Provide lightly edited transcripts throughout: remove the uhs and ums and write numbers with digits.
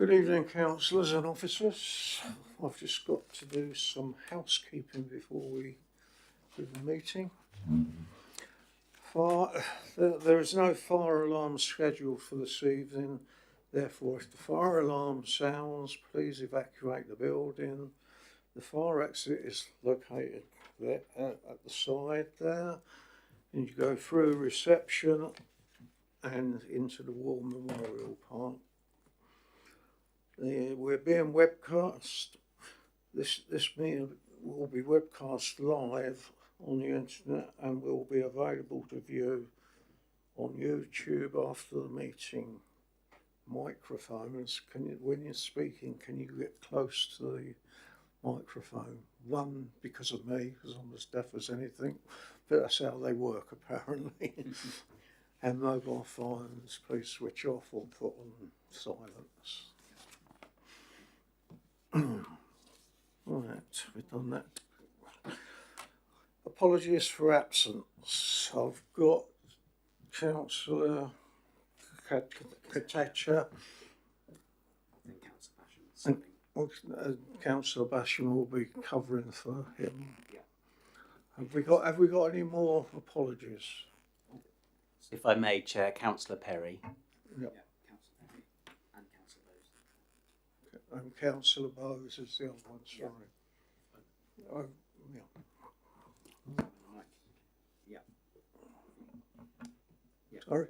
Good evening, councillors and officers. I've just got to do some housekeeping before we do the meeting. There is no fire alarm scheduled for this evening. Therefore, if the fire alarm sounds, please evacuate the building. The fire exit is located there at the side there. And you go through reception and into the War Memorial Park. We're being webcast. This meeting will be webcast live on the internet and will be available to view on YouTube after the meeting. Microphones, when you're speaking, can you get close to the microphone? One, because of me, because I'm as deaf as anything, but that's how they work apparently. And mobile phones, please switch off or put on silence. Right, we've done that. Apologies for absence. I've got Councillor Katacha and Councillor Basham will be covering for him. Yeah. Have we got any more apologies? If I may, Chair, Councillor Perry. Yep. Yeah, Councillor Perry and Councillor Bowes. And Councillor Bowes is the other one, sorry. Yeah. Oh, yeah. Yeah. Yeah. Sorry?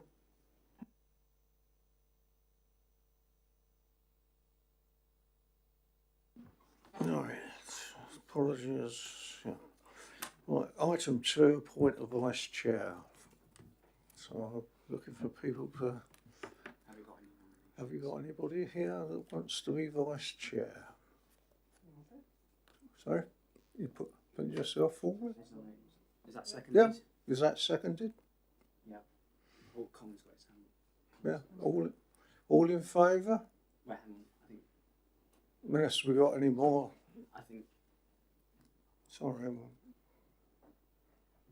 All right, apologies. Yeah. Right, item 2, appoint a vice chair. So I'm looking for people to... Have you got anybody here that wants to be vice chair? Sorry? You put yourself forward? Is that seconded? Yeah. Is that seconded? Yeah. All Colin's got his hand. Yeah. All in favour? Wait, hang on. I think. Unless we got any more. I think. Sorry.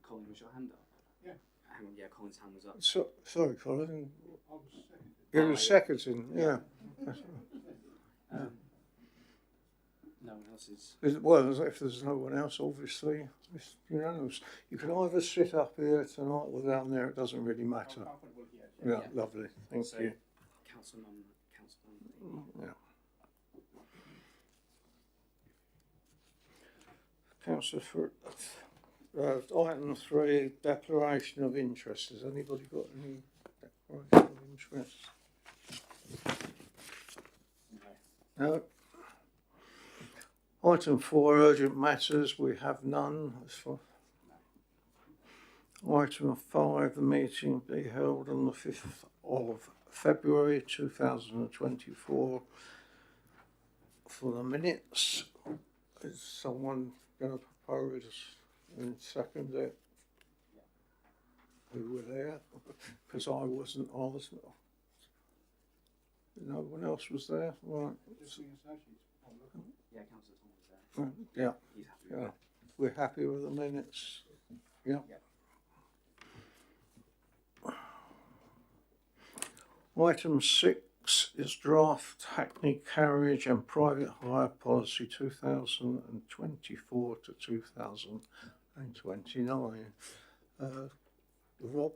Colin, was your hand up? Yeah. Hang on. Yeah, Colin's hand was up. Sorry, Colin. Give it a second in. Yeah. No one else is. Well, if there's no one else, obviously, it's unanimous. You can either sit up here tonight or down there, it doesn't really matter. Yeah, lovely. Thank you. Councilman. Yeah. Councillor, for item 3, declaration of interest. Has anybody got any declaration of interest? No. Item 4, urgent matters, we have none. Item 5, the meeting be held on the 5th of February 2024. For the minutes, is someone going to propose and second it? Who were there? Because I wasn't. No one else was there, right? Yeah, Councillor Tom was Yeah. there. He's happy. Yeah. We're happy with the minutes. Yeah. Item 6 is draft Hackney carriage and private hire policy 2024 to 2029. Rob,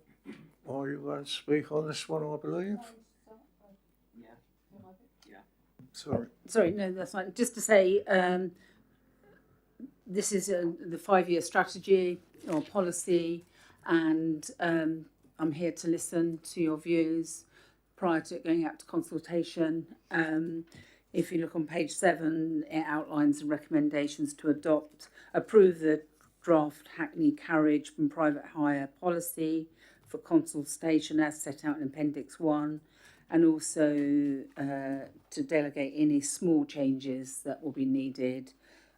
are you going to speak on this one, I believe? Sorry, no, that's fine. Just to say, this is the 5-year strategy or policy, and I'm here to listen to your views prior to it going out to consultation. If you look on page 7, it outlines the recommendations to approve the draft Hackney carriage and private hire policy for consultation as set out in Appendix 1. And also to delegate any small changes that will be needed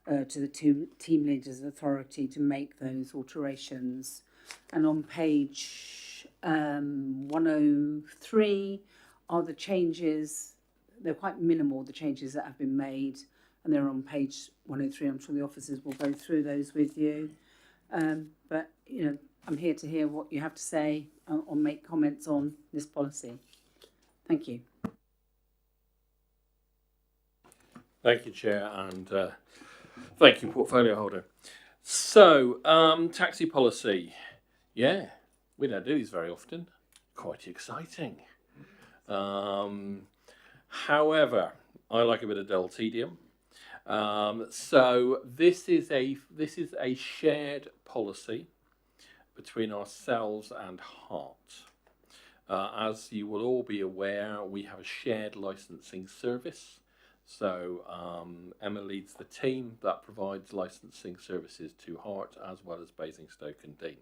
to the team leaders' authority to make those alterations. And on page 103 are the changes. They're quite minimal, the changes that have been made, and they're on page 103. I'm sure the officers will go through those with you. But, you know, I'm here to hear what you have to say or make comments on this policy. Thank you. Thank you, Chair, and thank you, Portfolio Holder. So, taxi policy. Yeah, we don't do these very often. Quite exciting. However, I like a bit of dull tedium. So this is a shared policy between ourselves and Heart. As you will all be aware, we have a shared licensing service. So Emma leads the team that provides licensing services to Heart as well as Basingstoke and Dean.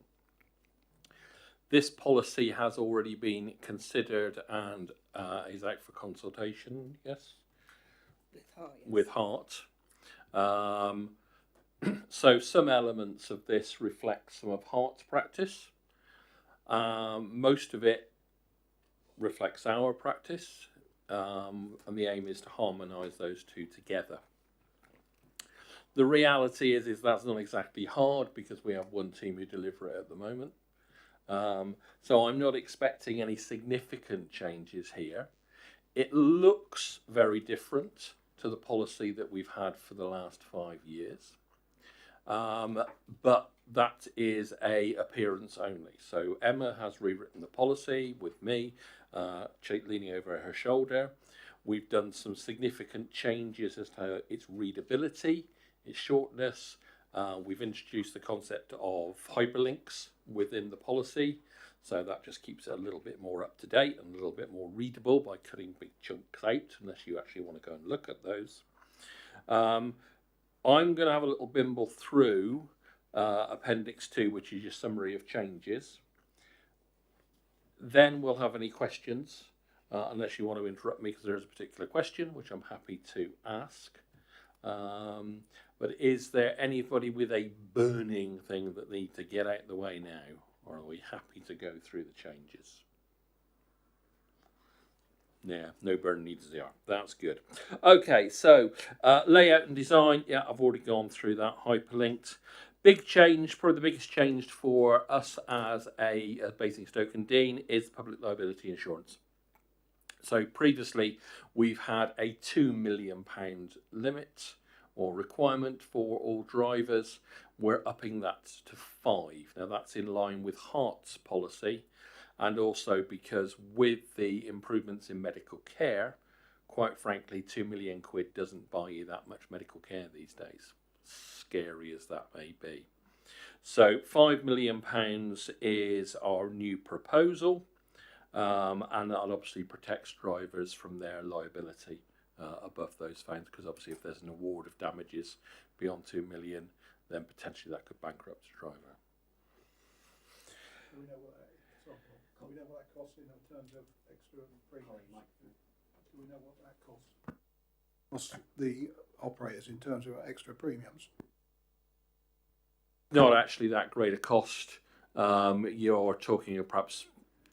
This policy has already been considered and is out for consultation, yes? With Heart. So some elements of this reflect some of Heart's practice. Most of it reflects our practice, and the aim is to harmonise those two together. The reality is that's not exactly hard because we have one team who deliver it at the moment. So I'm not expecting any significant changes here. It looks very different to the policy that we've had for the last 5 years. But that is a appearance only. So Emma has rewritten the policy with me, leaning over her shoulder. We've done some significant changes as to its readability, its shortness. We've introduced the concept of hyperlinks within the policy. So that just keeps it a little bit more up to date and a little bit more readable by cutting big chunks out, unless you actually want to go and look at those. I'm going to have a little bimble through Appendix 2, which is your summary of changes. Then we'll have any questions, unless you want to interrupt me because there is a particular question, which I'm happy to ask. But is there anybody with a burning thing that needs to get out of the way now? Or are we happy to go through the changes? Yeah, no burn needs they are. That's good. Okay, so layout and design. Yeah, I've already gone through that. Hyperlinked. Big change, probably the biggest change for us as Basingstoke and Dean is public liability insurance. So previously we've had a £2 million limit or requirement for all drivers. We're upping that to 5. Now that's in line with Heart's policy, and also because with the improvements in medical care, quite frankly, £2 million doesn't buy you that much medical care these days, scary as that may be. So £5 million is our new proposal, and that obviously protects drivers from their liability above those fines, because obviously if there's an award of damages beyond 2 million, then potentially that could bankrupt a driver. Do we know what that costs in terms of extra premiums? Do we know what that costs the operators in terms of extra premiums? Not actually that great a cost. You're talking of perhaps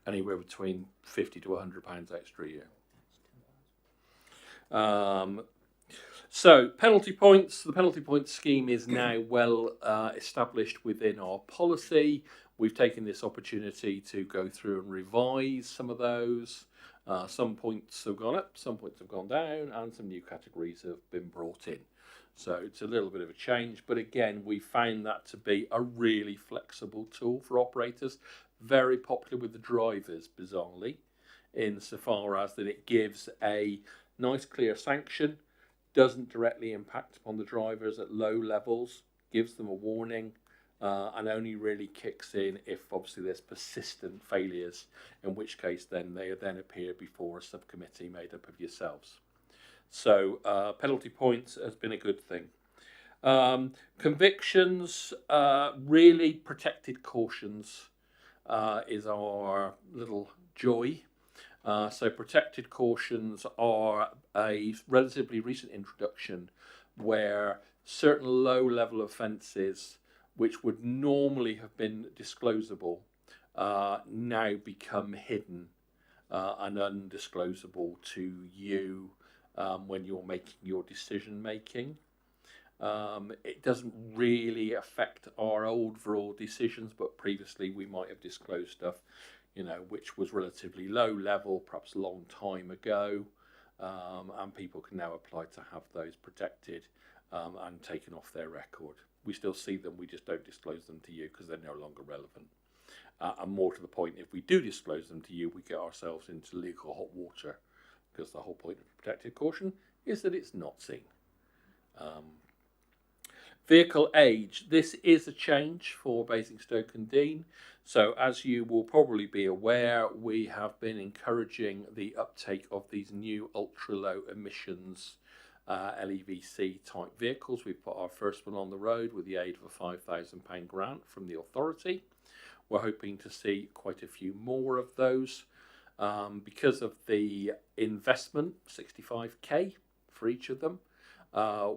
anywhere between £50 to £100 extra a year. So penalty points. The penalty point scheme is now well established within our policy. We've taken this opportunity to go through and revise some of those. Some points have gone up, some points have gone down, and some new categories have been brought in. So it's a little bit of a change, but again, we found that to be a really flexible tool for operators, very popular with the drivers, bizarrely, insofar as that it gives a nice clear sanction, doesn't directly impact upon the drivers at low levels, gives them a warning, and only really kicks in if obviously there's persistent failures, in which case then they then appear before a subcommittee made up of yourselves. So penalty points has been a good thing. Convictions, really protected cautions is our little joy. So protected cautions are a relatively recent introduction where certain low-level offences which would normally have been disclosable now become hidden and undisclosable to you when you're making your decision making. It doesn't really affect our overall decisions, but previously we might have disclosed stuff, which was relatively low level, perhaps a long time ago, and people can now apply to have those protected and taken off their record. We still see them, we just don't disclose them to you because they're no longer relevant. And more to the point, if we do disclose them to you, we get ourselves into legal hot water, because the whole point of protected caution is that it's not seen. Vehicle age. This is a change for Basingstoke and Dean. So as you will probably be aware, we have been encouraging the uptake of these new ultra-low emissions LEVC type vehicles. We've put our first one on the road with the aid of a £5,000 grant from the authority. We're hoping to see quite a few more of those because of the investment, 65k for each of them.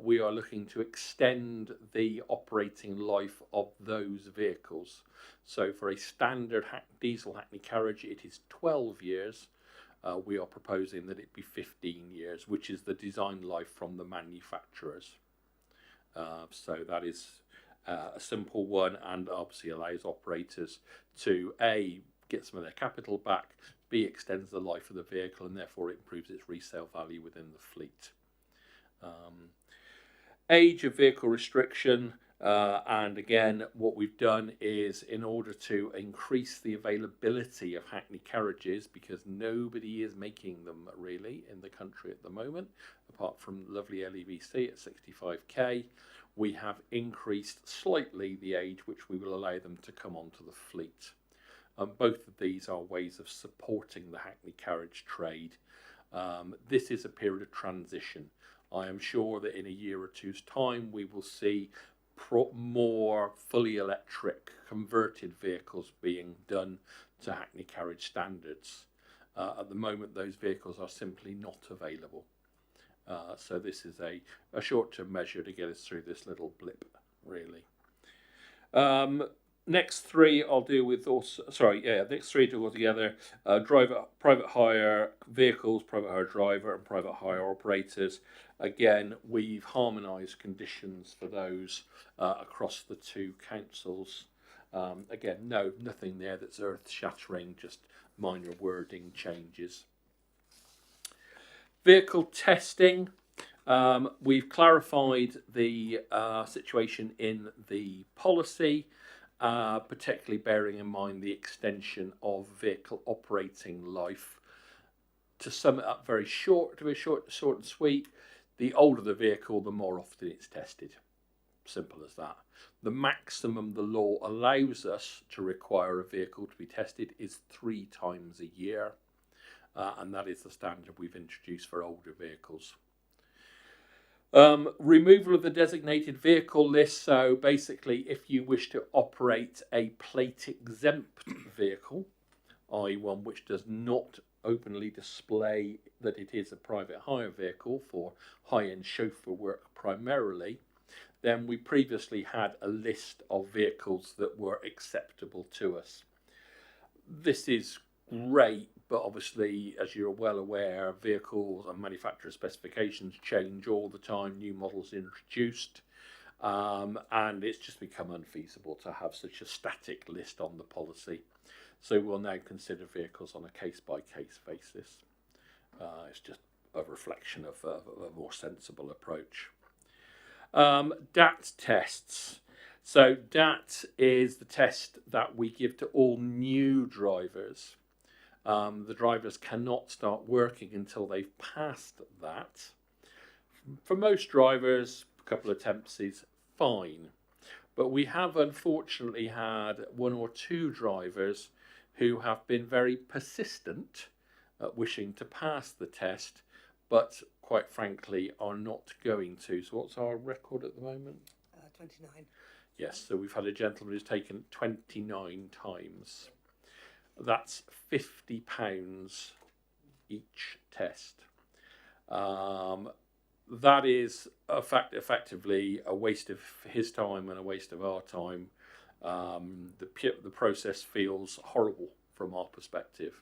We are looking to extend the operating life of those vehicles. So for a standard diesel Hackney carriage, it is 12 years. We are proposing that it be 15 years, which is the design life from the manufacturers. So that is a simple one, and obviously allows operators to A, get some of their capital back, B, extends the life of the vehicle, and therefore it improves its resale value within the fleet. Age of vehicle restriction, and again, what we've done is, in order to increase the availability of Hackney carriages, because nobody is making them really in the country at the moment, apart from lovely LEVC at 65k, we have increased slightly the age which we will allow them to come onto the fleet. Both of these are ways of supporting the Hackney carriage trade. This is a period of transition. I am sure that in a year or two's time we will see more fully electric converted vehicles being done to Hackney carriage standards. At the moment those vehicles are simply not available. So this is a short-term measure to get us through this little blip, really. Next three I'll deal with also, next three to go together. Private hire vehicles, private hire driver and private hire operators. Again, we've harmonised conditions for those across the two councils. Again, nothing there that's earth-shattering, just minor wording changes. Vehicle testing. We've clarified the situation in the policy, particularly bearing in mind the extension of vehicle operating life. To sum it up very short, short and sweet, the older the vehicle, the more often it's tested. Simple as that. The maximum the law allows us to require a vehicle to be tested is 3 times a year. And that is the standard we've introduced for older vehicles. Removal of the designated vehicle list. So basically, if you wish to operate a plate exempt vehicle, i.e. one which does not openly display that it is a private hire vehicle for high-end chauffeur work primarily, then we previously had a list of vehicles that were acceptable to us. This is great, but obviously, as you're well aware, vehicles and manufacturer specifications change all the time, new models introduced, and it's just become unfeasible to have such a static list on the policy. So we'll now consider vehicles on a case-by-case basis. It's just a reflection of a more sensible approach. DAT tests. So DAT is the test that we give to all new drivers. The drivers cannot start working until they've passed that. For most drivers, a couple of attempts is fine. But we have unfortunately had 1 or 2 drivers who have been very persistent at wishing to pass the test, but quite frankly are not going to. So what's our record at the moment? 29. Yes, so we've had a gentleman who's taken 29 times. That's £50 each test. That is effectively a waste of his time and a waste of our time. The process feels horrible from our perspective.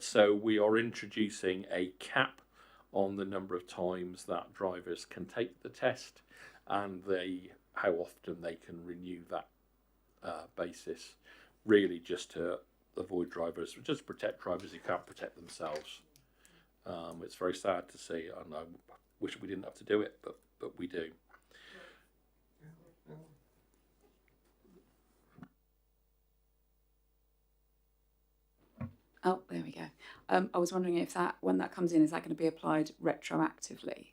So we are introducing a cap on the number of times that drivers can take the test and how often they can renew that basis, really just to avoid drivers, just protect drivers who can't protect themselves. It's very sad to see, and I wish we didn't have to do it, but we do. Oh, there we go. I was wondering if that, when that comes in, is that going to be applied retroactively?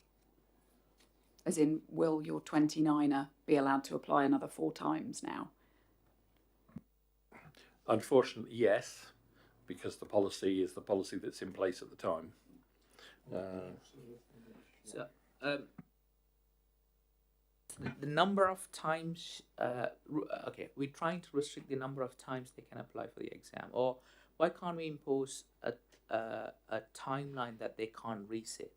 As in, will your 29er be allowed to apply another 4 times now? Unfortunately, yes, because the policy is the policy that's in place at the time. So, the number of times, okay, we're trying to restrict the number of times they can apply for the exam, or why can't we impose a timeline that they can't resit?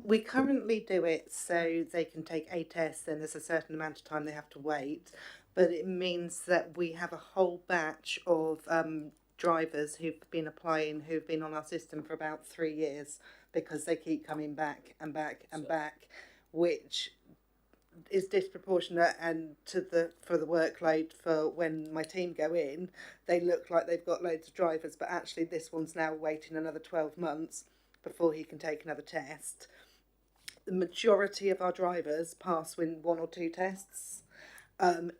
We currently do it so they can take a test, and there's a certain amount of time they have to wait, but it means that we have a whole batch of drivers who've been applying, who've been on our system for about 3 years, because they keep coming back and back and back, which is disproportionate, and for the workload for when my team go in, they look like they've got loads of drivers, but actually this one's now waiting another 12 months before he can take another test. The majority of our drivers pass with 1 or 2 tests.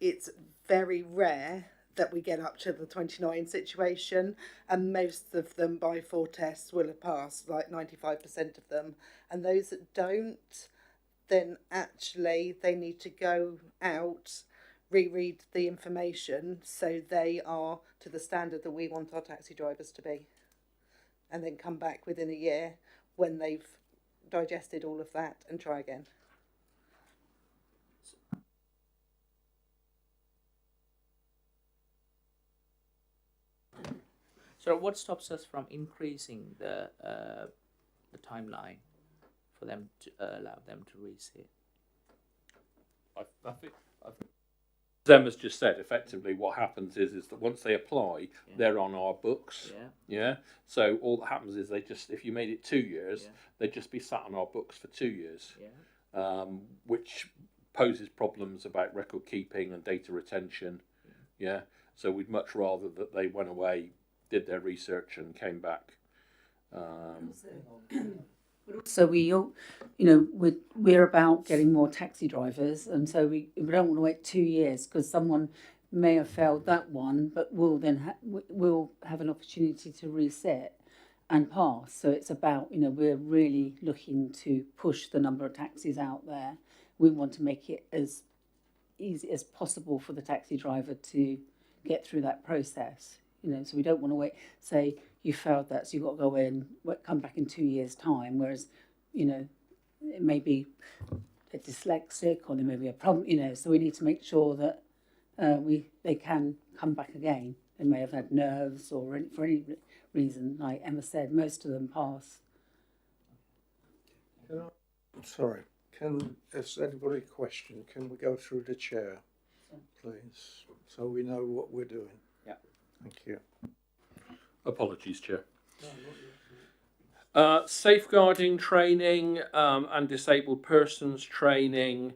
It's very rare that we get up to the 29 situation, and most of them by 4 tests will have passed, like 95% of them. And those that don't, then actually they need to go out, reread the information so they are to the standard that we want our taxi drivers to be, and then come back within a year when they've digested all of that and try again. So what stops us from increasing the timeline for them to allow them to resit? I think Emma's just said, effectively what happens is that once they apply, they're on our books. Yeah. So all that happens is if you made it 2 years, they'd just be sat on our books for 2 years. Which poses problems about record keeping and data retention. Yeah. So we'd much rather that they went away, did their research, and came back. So we all, we're about getting more taxi drivers, and so we don't want to wait 2 years, because someone may have failed that one, but we'll then we'll have an opportunity to reset and pass. So it's about, we're really looking to push the number of taxis out there. We want to make it as easy as possible for the taxi driver to get through that process. So we don't want to wait, say you failed that, so you've got to go in, come back in 2 years' time, whereas, it may be a dyslexic, or there may be a problem, so we need to make sure that they can come back again. They may have had nerves or for any reason. Like Emma said, most of them pass. Has anybody a question? Can we go through the chair, please, so we know what we're doing? Yeah. Thank you. Apologies, Chair. Safeguarding training and disabled persons training,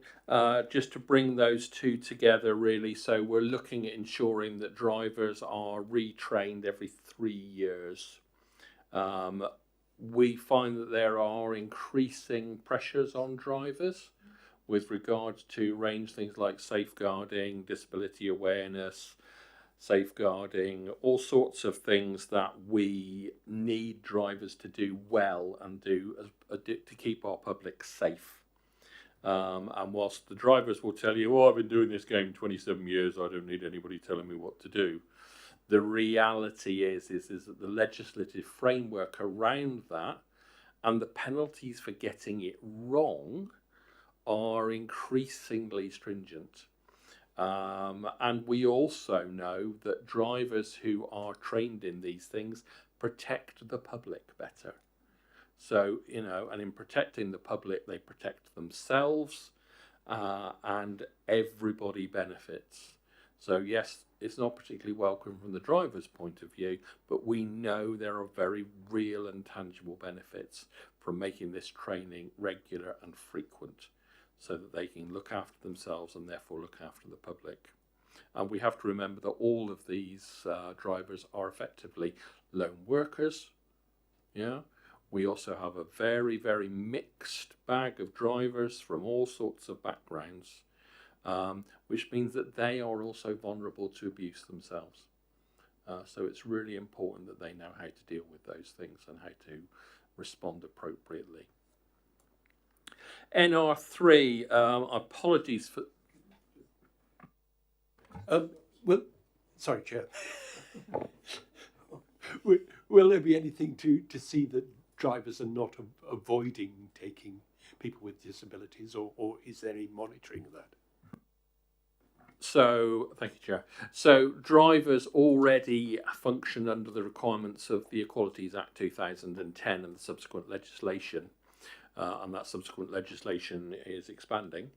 just to bring those two together, really. So we're looking at ensuring that drivers are retrained every 3 years. We find that there are increasing pressures on drivers with regards to range things like safeguarding, disability awareness, safeguarding, all sorts of things that we need drivers to do well and do to keep our public safe. And whilst the drivers will tell you, I've been doing this game 27 years, I don't need anybody telling me what to do, the reality is that the legislative framework around that and the penalties for getting it wrong are increasingly stringent. And we also know that drivers who are trained in these things protect the public better. So, and in protecting the public, they protect themselves, and everybody benefits. So yes, it's not particularly welcome from the driver's point of view, but we know there are very real and tangible benefits from making this training regular and frequent, so that they can look after themselves and therefore look after the public. And we have to remember that all of these drivers are effectively lone workers. Yeah. We also have a very, very mixed bag of drivers from all sorts of backgrounds, which means that they are also vulnerable to abuse themselves. So it's really important that they know how to deal with those things and how to respond appropriately. NR3, apologies for... Well, sorry, Chair. Will there be anything to see that drivers are not avoiding taking people with disabilities, or is there any monitoring of that? So, thank you, Chair. So, drivers already function under the requirements of the Equalities Act 2010 and the subsequent legislation. And that subsequent legislation is expanding.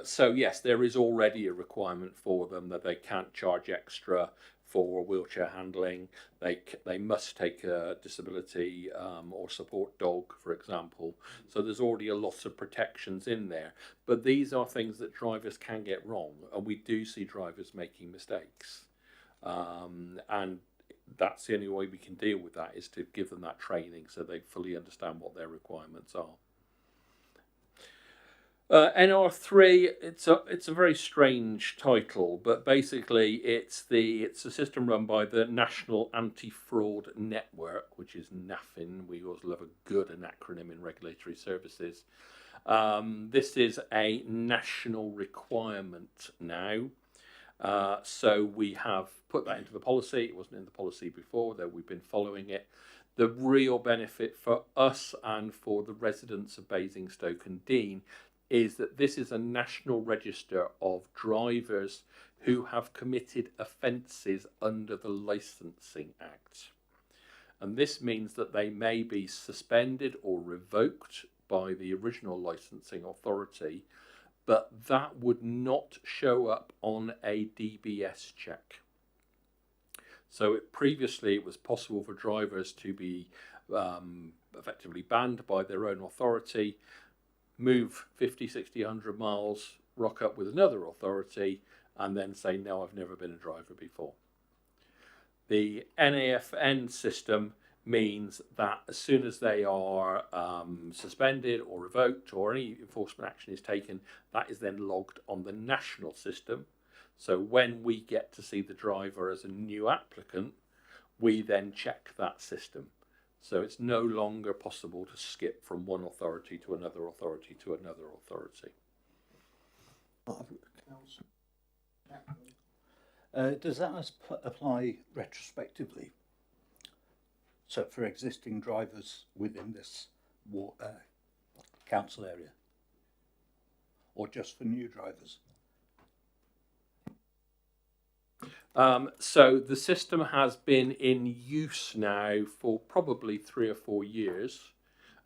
So yes, there is already a requirement for them that they can't charge extra for wheelchair handling. They must take a disability or support dog, for example. So there's already a lot of protections in there. But these are things that drivers can get wrong, and we do see drivers making mistakes. And that's the only way we can deal with that, is to give them that training so they fully understand what their requirements are. NR3, it's a very strange title, but basically it's a system run by the National Anti-Fraud Network, which is NAFIN. We always love a good acronym in regulatory services. This is a national requirement now. So we have put that into the policy. It wasn't in the policy before, though we've been following it. The real benefit for us and for the residents of Basingstoke and Deane is that this is a national register of drivers who have committed offences under the Licensing Act. And this means that they may be suspended or revoked by the original licensing authority, but that would not show up on a DBS check. So previously it was possible for drivers to be effectively banned by their own authority, move 50, 60, 100 miles, rock up with another authority, and then say, no, I've never been a driver before. The NAFN system means that as soon as they are suspended or revoked, or any enforcement action is taken, that is then logged on the national system. So when we get to see the driver as a new applicant, we then check that system. So it's no longer possible to skip from one authority to another authority to another authority. Does that apply retrospectively? So for existing drivers within this council area, or just for new drivers? So the system has been in use now for probably 3 or 4 years,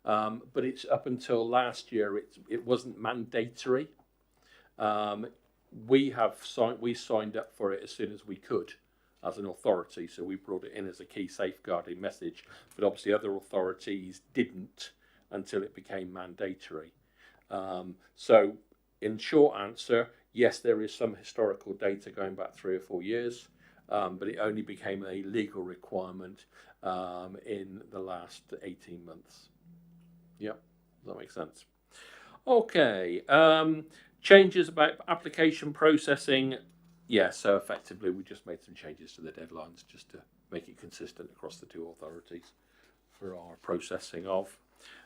but it's up until last year it wasn't mandatory. We signed up for it as soon as we could as an authority, so we brought it in as a key safeguarding message, but obviously other authorities didn't until it became mandatory. So in short answer, yes, there is some historical data going back 3 or 4 years, but it only became a legal requirement in the last 18 months. Yep, does that make sense? Okay, changes about application processing. Yeah, so effectively we just made some changes to the deadlines just to make it consistent across the 2 authorities for our processing of.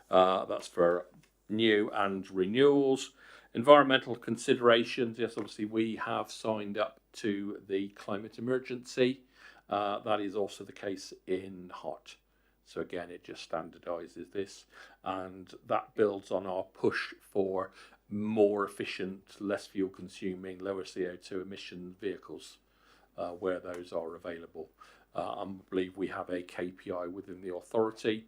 That's for new and renewals. Environmental considerations, yes, obviously we have signed up to the climate emergency. That is also the case in Hart. So again, it just standardises this, and that builds on our push for more efficient, less fuel consuming, lower CO2 emission vehicles where those are available. I believe we have a KPI within the authority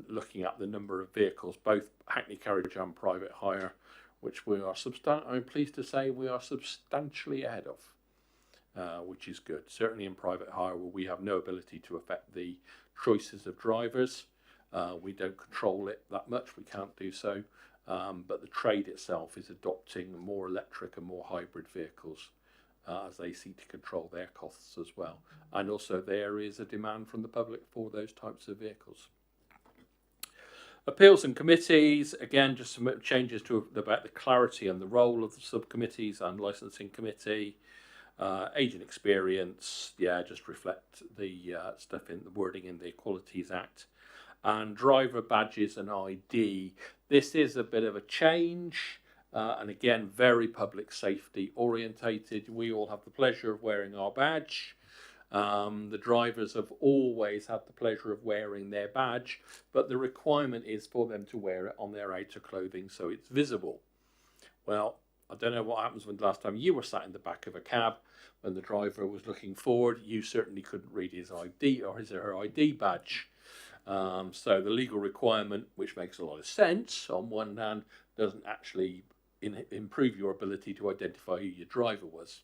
looking at the number of vehicles, both Hackney carriage and private hire, which we are I'm pleased to say we are substantially ahead of, which is good. Certainly in private hire, where we have no ability to affect the choices of drivers. We don't control it that much, we can't do so. but the trade itself is adopting more electric and more hybrid vehicles as they seek to control their costs as well. And also there is a demand from the public for those types of vehicles. Appeals and committees, again, just some changes to about the clarity and the role of the subcommittees and licensing committee. Age and experience, just reflect the stuff in the wording in the Equalities Act. And driver badges and ID. This is a bit of a change, and again, very public safety orientated. We all have the pleasure of wearing our badge. The drivers have always had the pleasure of wearing their badge, but the requirement is for them to wear it on their outer clothing so it's visible. Well, I don't know what happens when the last time you were sat in the back of a cab when the driver was looking forward. You certainly couldn't read his ID or his or her ID badge. So the legal requirement, which makes a lot of sense on one hand, doesn't actually improve your ability to identify who your driver was.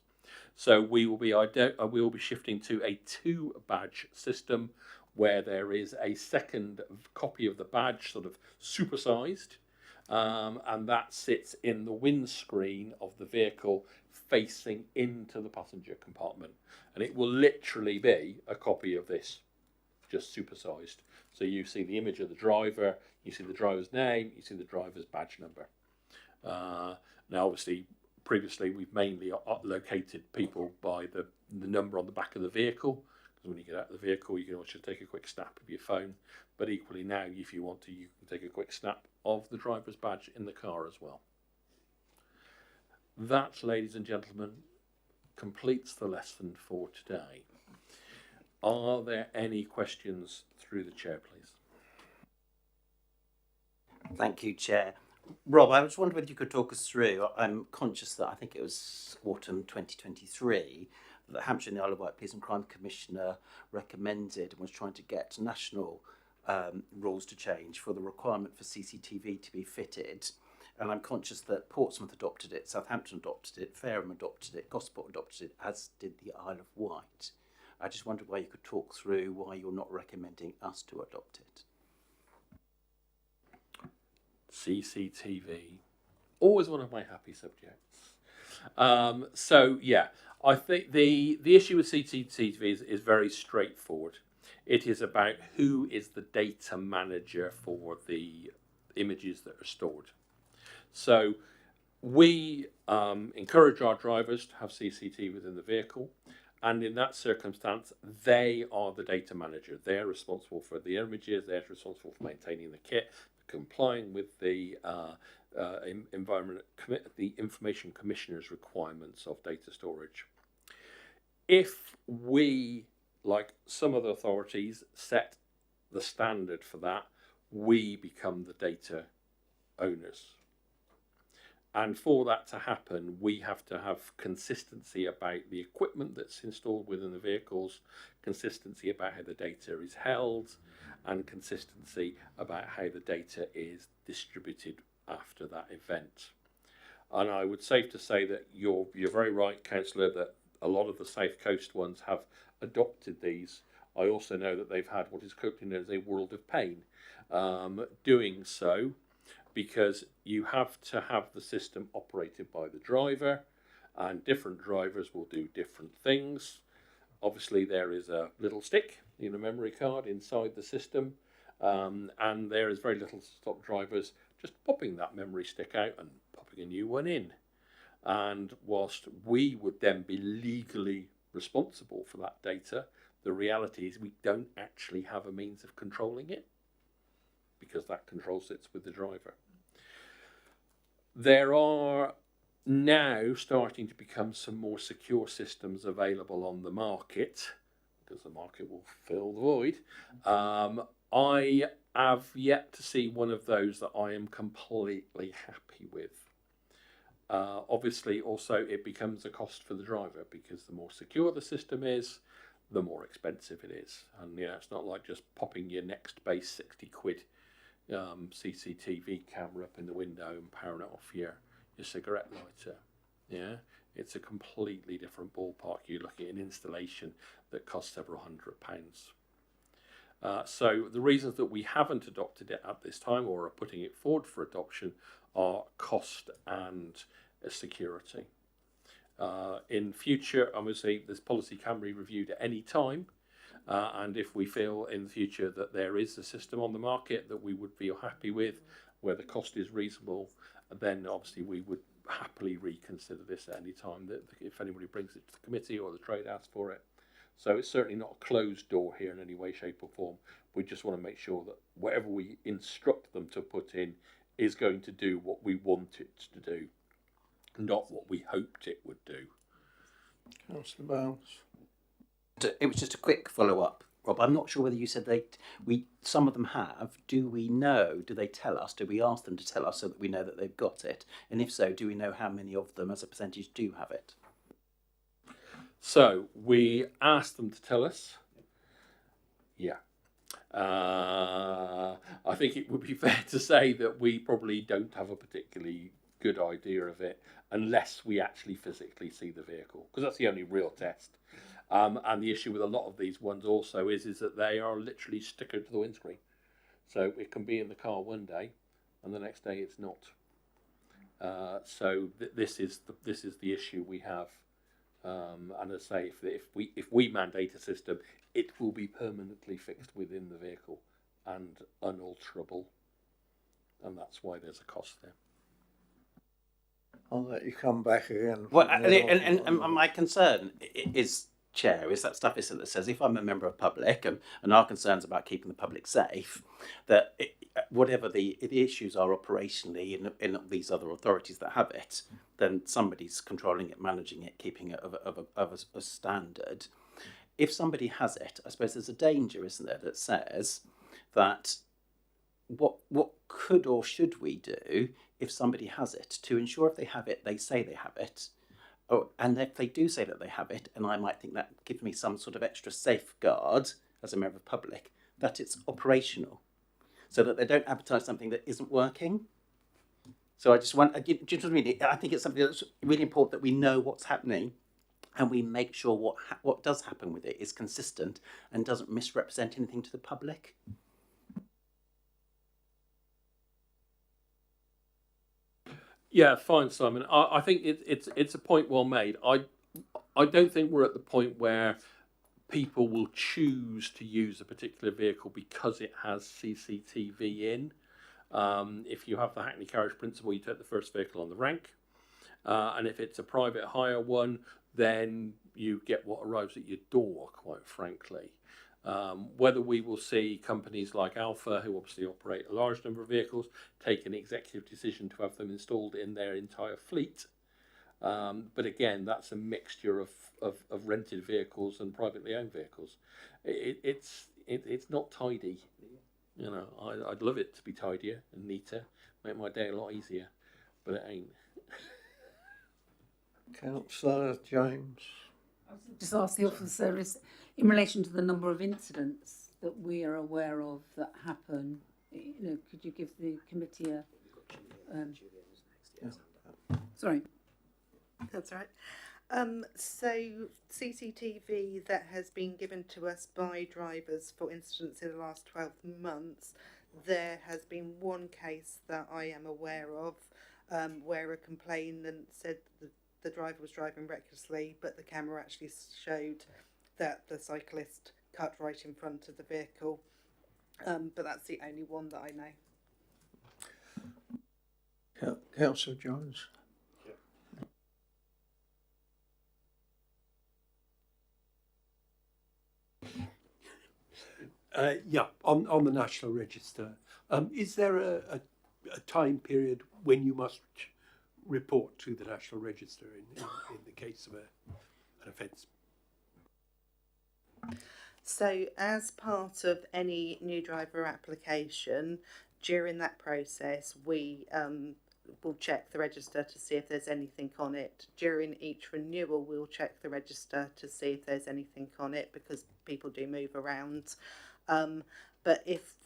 So we will be shifting to a 2-badge system where there is a second copy of the badge, sort of supersized, and that sits in the windscreen of the vehicle facing into the passenger compartment. And it will literally be a copy of this, just supersized. So you see the image of the driver, you see the driver's name, you see the driver's badge number. Now, obviously, previously we've mainly located people by the number on the back of the vehicle, because when you get out of the vehicle you can also take a quick snap of your phone, but equally now if you want to, you can take a quick snap of the driver's badge in the car as well. That, ladies and gentlemen, completes the lesson for today. Are there any questions through the chair, please? Thank you, Chair. Rob, I was wondering whether you could talk us through, I'm conscious that I think it was autumn 2023, that the Hampshire and the Isle of Wight Police and Crime Commissioner recommended and was trying to get national rules to change for the requirement for CCTV to be fitted. And I'm conscious that Portsmouth adopted it, Southampton adopted it, Fareham adopted it, Gosport adopted it, as did the Isle of Wight. I just wondered why you could talk through why you're not recommending us to adopt it. CCTV, always one of my happy subjects. I think the issue with CCTV is very straightforward. It is about who is the data manager for the images that are stored. So we encourage our drivers to have CCTV within the vehicle, and in that circumstance they are the data manager. They're responsible for the images, they're responsible for maintaining the kit, complying with the the Information Commissioner's requirements of data storage. If we, like some other authorities, set the standard for that, we become the data owners. And for that to happen, we have to have consistency about the equipment that's installed within the vehicles, consistency about how the data is held, and consistency about how the data is distributed after that event. And I would safe to say that you're very right, Councillor, that a lot of the South Coast ones have adopted these. I also know that they've had what is currently known as a world of pain doing so, because you have to have the system operated by the driver, and different drivers will do different things. Obviously there is a little stick in a memory card inside the system, and there is very little to stop drivers just popping that memory stick out and popping a new one in. And whilst we would then be legally responsible for that data, the reality is we don't actually have a means of controlling it, because that control sits with the driver. There are now starting to become some more secure systems available on the market, because the market will fill the void. I have yet to see one of those that I am completely happy with. Obviously, also it becomes a cost for the driver, because the more secure the system is, the more expensive it is. And it's not like just popping your next base 60 quid CCTV camera up in the window and powering it off your cigarette lighter. Yeah, it's a completely different ballpark. You're looking at an installation that costs several £100. So the reasons that we haven't adopted it at this time or are putting it forward for adoption are cost and security. In future, obviously, this policy can be reviewed at any time. And if we feel in the future that there is a system on the market that we would feel happy with, where the cost is reasonable, then obviously we would happily reconsider this at any time that if anybody brings it to the committee or the trade asks for it. So it's certainly not a closed door here in any way, shape or form. We just want to make sure that whatever we instruct them to put in is going to do what we want it to do, not what we hoped it would do. Councillor Bowles. It was just a quick follow-up, Rob. I'm not sure whether you said some of them have. Do we know? Do they tell us? Do we ask them to tell us so that we know that they've got it? And if so, do we know how many of them as a percentage do have it? So we asked them to tell us. Yeah. I think it would be fair to say that we probably don't have a particularly good idea of it unless we actually physically see the vehicle, because that's the only real test. And the issue with a lot of these ones also is that they are literally stickered to the windscreen. So it can be in the car one day and the next day it's not. So this is the issue we have. And as I say, if we mandate a system, it will be permanently fixed within the vehicle and unalterable. And that's why there's a cost there. I'll let you come back again. Well, and my concern is, Chair, is that stuff that says if I'm a member of public and our concerns about keeping the public safe, that whatever the issues are operationally in these other authorities that have it, then somebody's controlling it, managing it, keeping it of a standard. If somebody has it, I suppose there's a danger, isn't there, that says that what could or should we do if somebody has it to ensure if they have it, they say they have it. And if they do say that they have it, and I might think that gives me some sort of extra safeguard as a member of the public, that it's operational, so that they don't advertise something that isn't working. So I just want, I think it's something that's really important that we know what's happening, and we make sure what does happen with it is consistent and doesn't misrepresent anything to the public. Yeah, fine, Simon. I think it's a point well made. I don't think we're at the point where people will choose to use a particular vehicle because it has CCTV in. If you have the Hackney carriage principle, you take the first vehicle on the rank. And if it's a private hire one, then you get what arrives at your door, quite frankly. Whether we will see companies like Alpha, who obviously operate a large number of vehicles, take an executive decision to have them installed in their entire fleet. But again, that's a mixture of rented vehicles and privately owned vehicles. It's not tidy. You know, I'd love it to be tidier and neater, make my day a lot easier, but it ain't. Councillor James. Just ask the officer in relation to the number of incidents that we are aware of that happen. You know, could you give the committee a? Sorry. That's right. So CCTV that has been given to us by drivers for incidents in the last 12 months, there has been one case that I am aware of where a complainant said that the driver was driving recklessly, but the camera actually showed that the cyclist cut right in front of the vehicle. But that's the only one that I know. Councillor Jones. On the National Register, is there a time period when you must report to the National Register in the case of an offence? So as part of any new driver application, during that process, we will check the register to see if there's anything on it. During each renewal, we'll check the register to see if there's anything on it, because people do move around. But if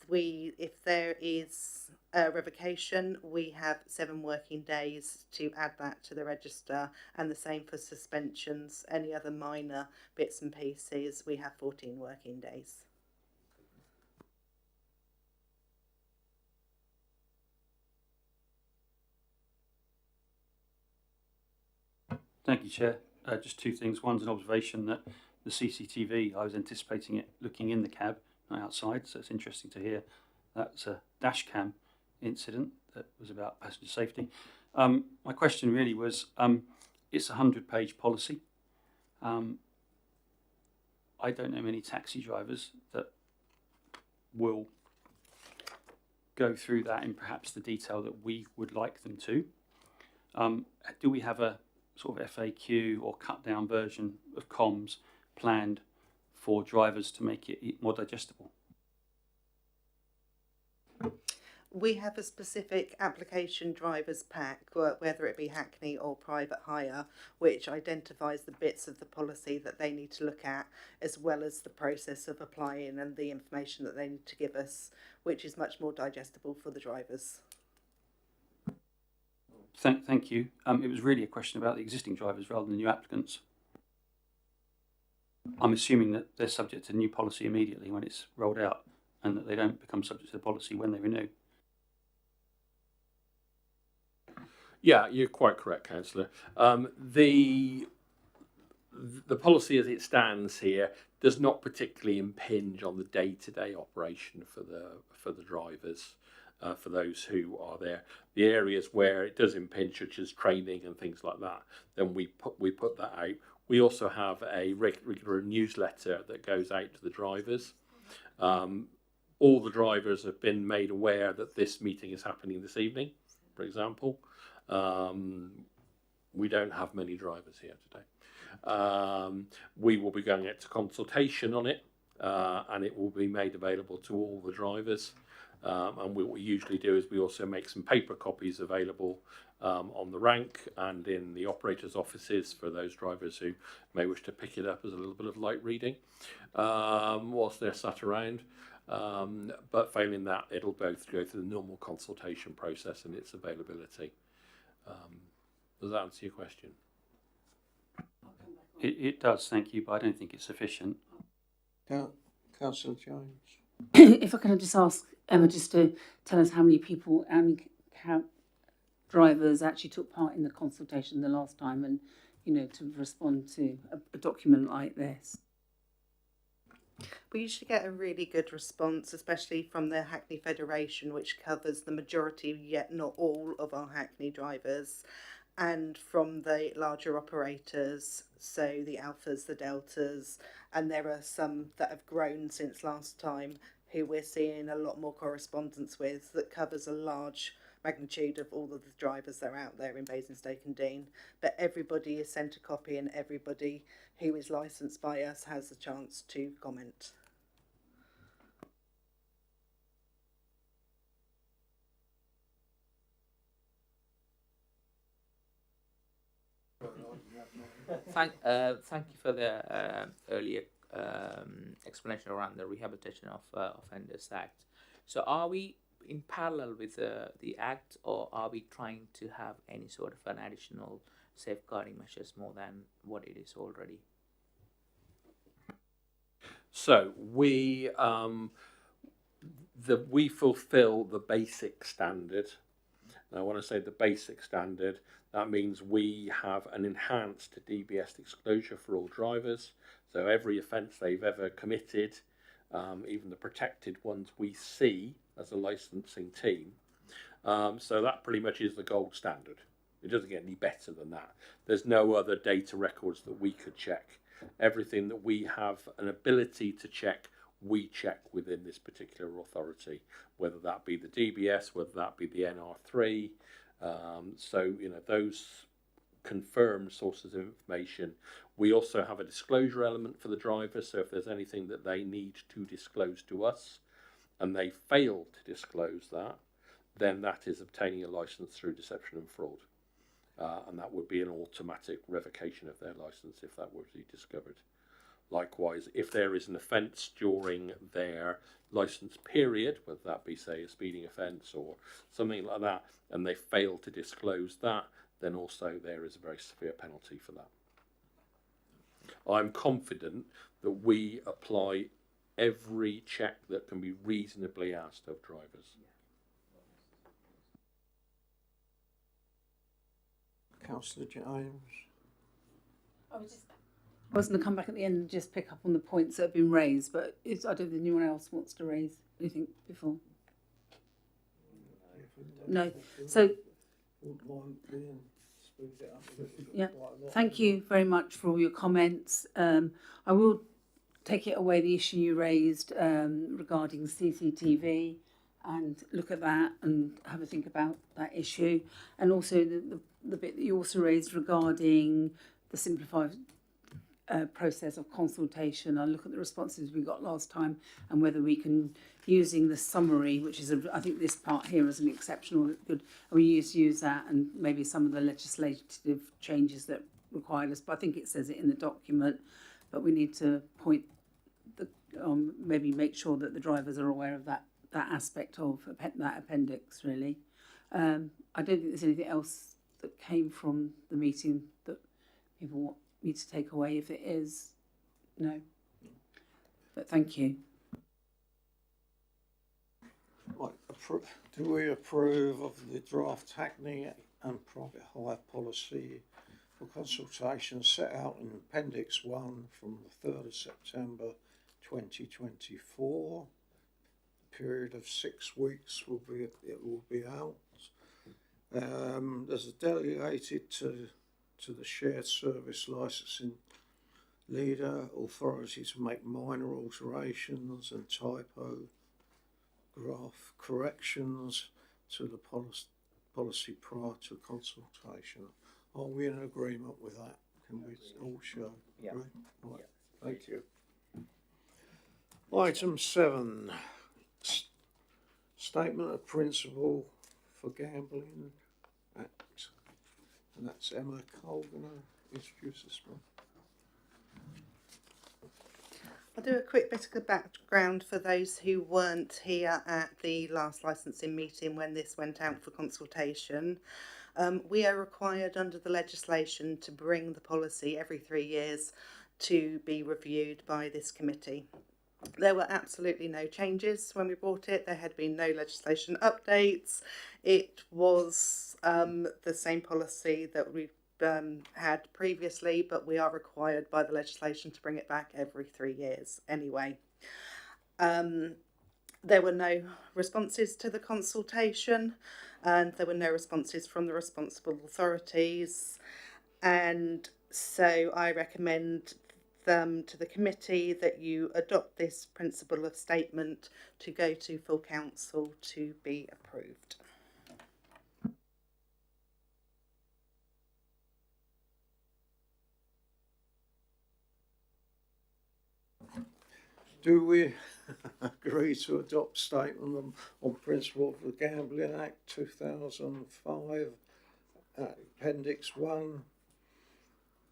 there is a revocation, we have 7 working days to add that to the register, and the same for suspensions. Any other minor bits and pieces, we have 14 working days. Thank you, Chair. Just two things. One's an observation that the CCTV, I was anticipating it looking in the cab, not outside, so it's interesting to hear that's a dash cam incident that was about passenger safety. My question really was, it's a 100-page policy. I don't know many taxi drivers that will go through that in perhaps the detail that we would like them to. Do we have a sort of FAQ or cut down version of comms planned for drivers to make it more digestible? We have a specific application driver's pack, whether it be Hackney or private hire, which identifies the bits of the policy that they need to look at, as well as the process of applying and the information that they need to give us, which is much more digestible for the drivers. Thank you. It was really a question about the existing drivers rather than new applicants. I'm assuming that they're subject to new policy immediately when it's rolled out, and that they don't become subject to the policy when they renew. Yeah, you're quite correct, Councillor. The policy as it stands here does not particularly impinge on the day-to-day operation for the drivers, for those who are there. The areas where it does impinge, such as training and things like that, then we put that out. We also have a regular newsletter that goes out to the drivers. All the drivers have been made aware that this meeting is happening this evening, for example. We don't have many drivers here today. We will be going out to consultation on it, and it will be made available to all the drivers. And what we usually do is we also make some paper copies available on the rank and in the operators' offices for those drivers who may wish to pick it up as a little bit of light reading whilst they're sat around. But failing that, it'll both go through the normal consultation process and its availability. Does that answer your question? It does, thank you, but I don't think it's sufficient. Councillor Jones. If I can just ask Emma just to tell us how many people, how many cab drivers actually took part in the consultation the last time, and to respond to a document like this. We usually get a really good response, especially from the Hackney Federation, which covers the majority, yet not all, of our Hackney drivers, and from the larger operators, so the Alphas, the Deltas, and there are some that have grown since last time who we're seeing a lot more correspondence with, that covers a large magnitude of all of the drivers that are out there in Basingstoke and Deane. But everybody is sent a copy, and everybody who is licensed by us has the chance to comment. Thank you for the earlier explanation around the Rehabilitation of Offenders Act. So are we in parallel with the Act, or are we trying to have any sort of an additional safeguarding measures more than what it is already? So we fulfil the basic standard. Now, when I say the basic standard, that means we have an enhanced DBS disclosure for all drivers. So every offence they've ever committed, even the protected ones, we see as a licensing team. So that pretty much is the gold standard. It doesn't get any better than that. There's no other data records that we could check. Everything that we have an ability to check, we check within this particular authority, whether that be the DBS, whether that be the NR3. So, those confirmed sources of information. We also have a disclosure element for the driver. So if there's anything that they need to disclose to us and they fail to disclose that, then that is obtaining a licence through deception and fraud. And that would be an automatic revocation of their licence if that were to be discovered. Likewise, if there is an offence during their licence period, whether that be, say, a speeding offence or something like that, and they fail to disclose that, then also there is a very severe penalty for that. I'm confident that we apply every check that can be reasonably asked of drivers. Councillor Jones. I was going to come back at the end and just pick up on the points that have been raised, but I don't think anyone else wants to raise anything before. No. So, yeah, thank you very much for all your comments. I will take it away the issue you raised regarding CCTV and look at that and have a think about that issue. And also the bit that you also raised regarding the simplified process of consultation. I'll look at the responses we got last time and whether we can, using the summary, which is, I think this part here is an exceptional good, and we use that and maybe some of the legislative changes that required us, but I think it says it in the document, but we need to point, maybe make sure that the drivers are aware of that aspect of that appendix, really. I don't think there's anything else that came from the meeting that people want me to take away. If it is, no. But thank you. Right, do we approve of the draft Hackney and private hire policy for consultation set out in Appendix 1 from the 3rd of September 2024? A period of 6 weeks it will be out. There's a delegated to the shared service licensing leader authority to make minor alterations and typograph corrections to the policy prior to consultation. Are we in agreement with that? Can we all show? Yeah. Right. Thank you. Item 7, Statement of Principle for Gambling Act. And that's Emma Cole going to introduce this one. I'll do a quick bit of background for those who weren't here at the last licensing meeting when this went out for consultation. We are required under the legislation to bring the policy every 3 years to be reviewed by this committee. There were absolutely no changes when we brought it. There had been no legislation updates. It was the same policy that we had previously, but we are required by the legislation to bring it back every 3 years anyway. There were no responses to the consultation, and there were no responses from the responsible authorities, and so I recommend to the committee that you adopt this principle of statement to go to full council to be approved. Do we agree to adopt statement on principle of the Gambling Act 2005, Appendix 1?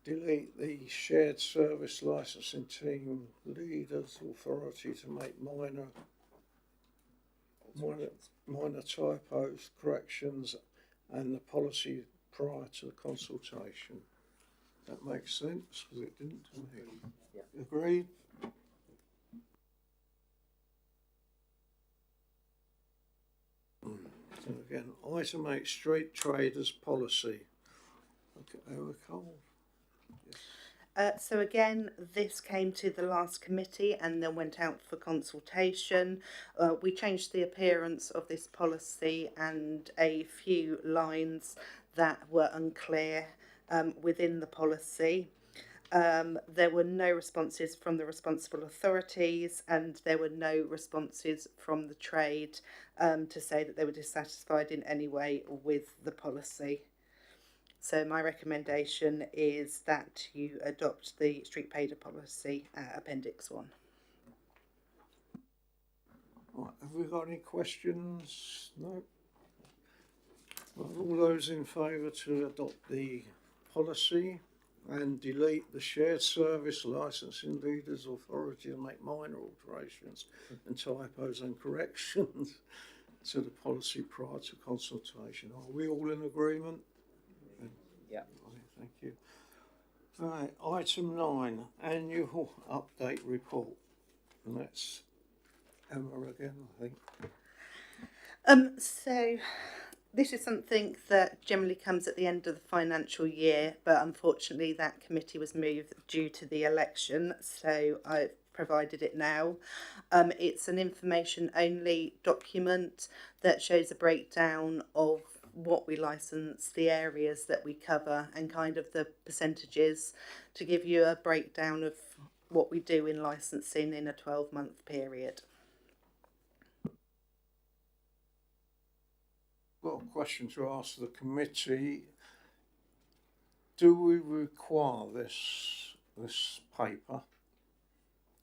Delete the shared service licensing team leaders authority to make minor typos, corrections, and the policy prior to the consultation. That makes sense, because it didn't to me. Yeah. Agreed? So again, item 8, street traders policy. Okay, Cole. So again, this came to the last committee and then went out for consultation. We changed the appearance of this policy and a few lines that were unclear within the policy. There were no responses from the responsible authorities, and there were no responses from the trade to say that they were dissatisfied in any way with the policy. So my recommendation is that you adopt the street trader policy, Appendix 1. Right, have we got any questions? No? Well, all those in favour to adopt the policy and delete the shared service licensing leaders authority to make minor alterations and typos and corrections to the policy prior to consultation. Are we all in agreement? Yeah. Thank you. All right, item 9, annual update report. And that's Emma again, I think. So This is something that generally comes at the end of the financial year, but unfortunately that committee was moved due to the election, so I've provided it now. It's an information only document that shows a breakdown of what we license, the areas that we cover, and kind of the percentages to give you a breakdown of what we do in licensing in a 12-month period. Got a question to ask the committee. Do we require this paper?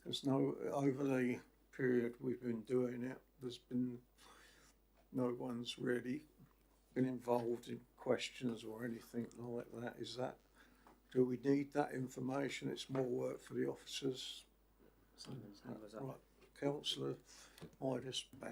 There's no, over the period we've been doing it, there's been no one's really been involved in questions or anything like that. Is that, do we need that information? It's more work for the officers. Right, Councillor Midas Bell.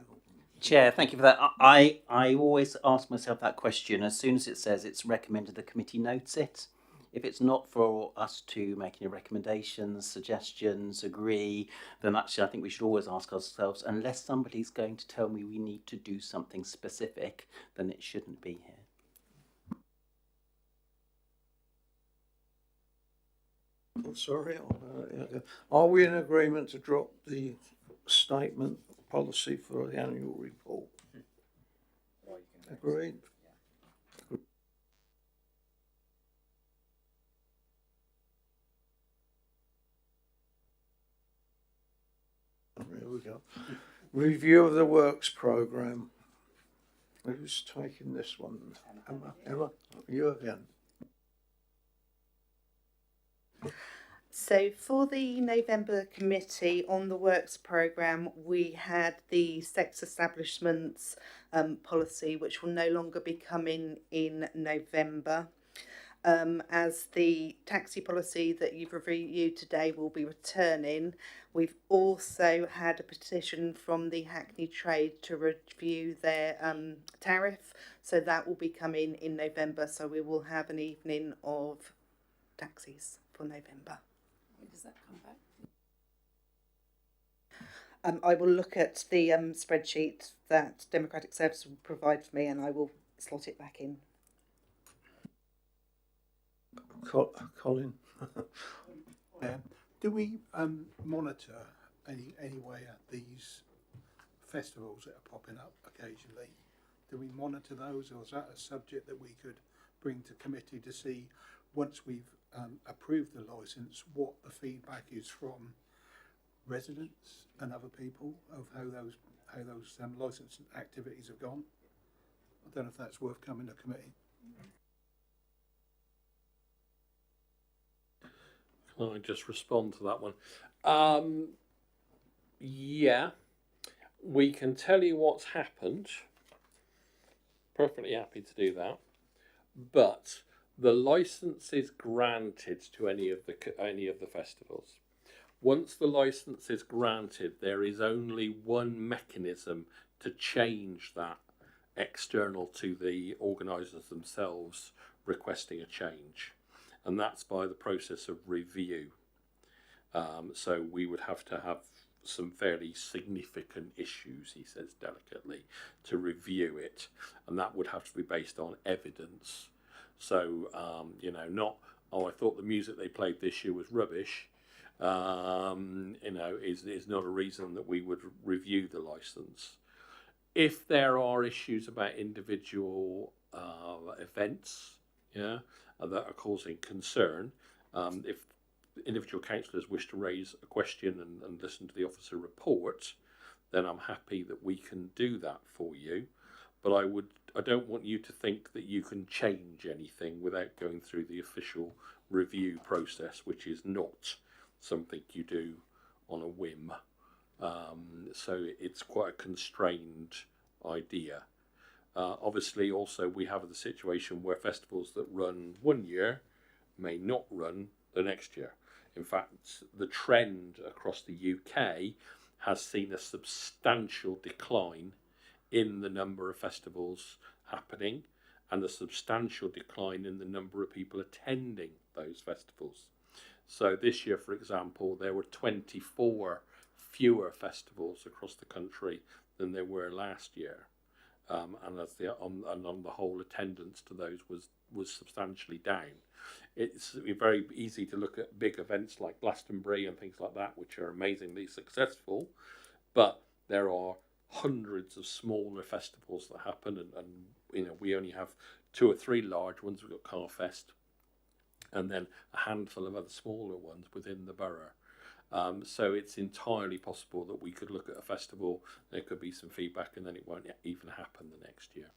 Chair, thank you for that. I always ask myself that question as soon as it says it's recommended the committee notes it. If it's not for us to make any recommendations, suggestions, agree, then actually I think we should always ask ourselves, unless somebody's going to tell me we need to do something specific, then it shouldn't be here. Oh, sorry, are we in agreement to drop the statement policy for the annual report? Agreed. There we go. Review of the works programme. Who's taking this one? Emma, you again. So for the November committee on the works programme, we had the sex establishments policy, which will no longer be coming in November. As the taxi policy that you've reviewed today will be returning, we've also had a petition from the Hackney Trade to review their tariff, so that will be coming in November, so we will have an evening of taxis for November. When does that come back? I will look at the spreadsheet that Democratic Services will provide for me, and I will slot it back in. Colin. Do we monitor any way at these festivals that are popping up occasionally? Do we monitor those, or is that a subject that we could bring to committee to see, once we've approved the licence, what the feedback is from residents and other people of how those licensing activities have gone? I don't know if that's worth coming to committee. Can I just respond to that one? Yeah, we can tell you what's happened. Perfectly happy to do that. But the license is granted to any of the festivals. Once the license is granted, there is only one mechanism to change that external to the organisers themselves requesting a change, and that's by the process of review. So we would have to have some fairly significant issues, he says delicately, to review it, and that would have to be based on evidence. So, not, I thought the music they played this year was rubbish, is not a reason that we would review the licence. If there are issues about individual events, that are causing concern, if individual councillors wish to raise a question and listen to the officer report, then I'm happy that we can do that for you. But I don't want you to think that you can change anything without going through the official review process, which is not something you do on a whim. So it's quite a constrained idea. Obviously, also we have the situation where festivals that run one year may not run the next year. In fact, the trend across the UK has seen a substantial decline in the number of festivals happening and a substantial decline in the number of people attending those festivals. So this year, for example, there were 24 fewer festivals across the country than there were last year. and as on the whole, attendance to those was substantially down. It's very easy to look at big events like Glastonbury and things like that, which are amazingly successful, but there are hundreds of smaller festivals that happen, and we only have 2 or 3 large ones. We've got Carfest, and then a handful of other smaller ones within the borough. So it's entirely possible that we could look at a festival, there could be some feedback, and then it won't even happen the next year.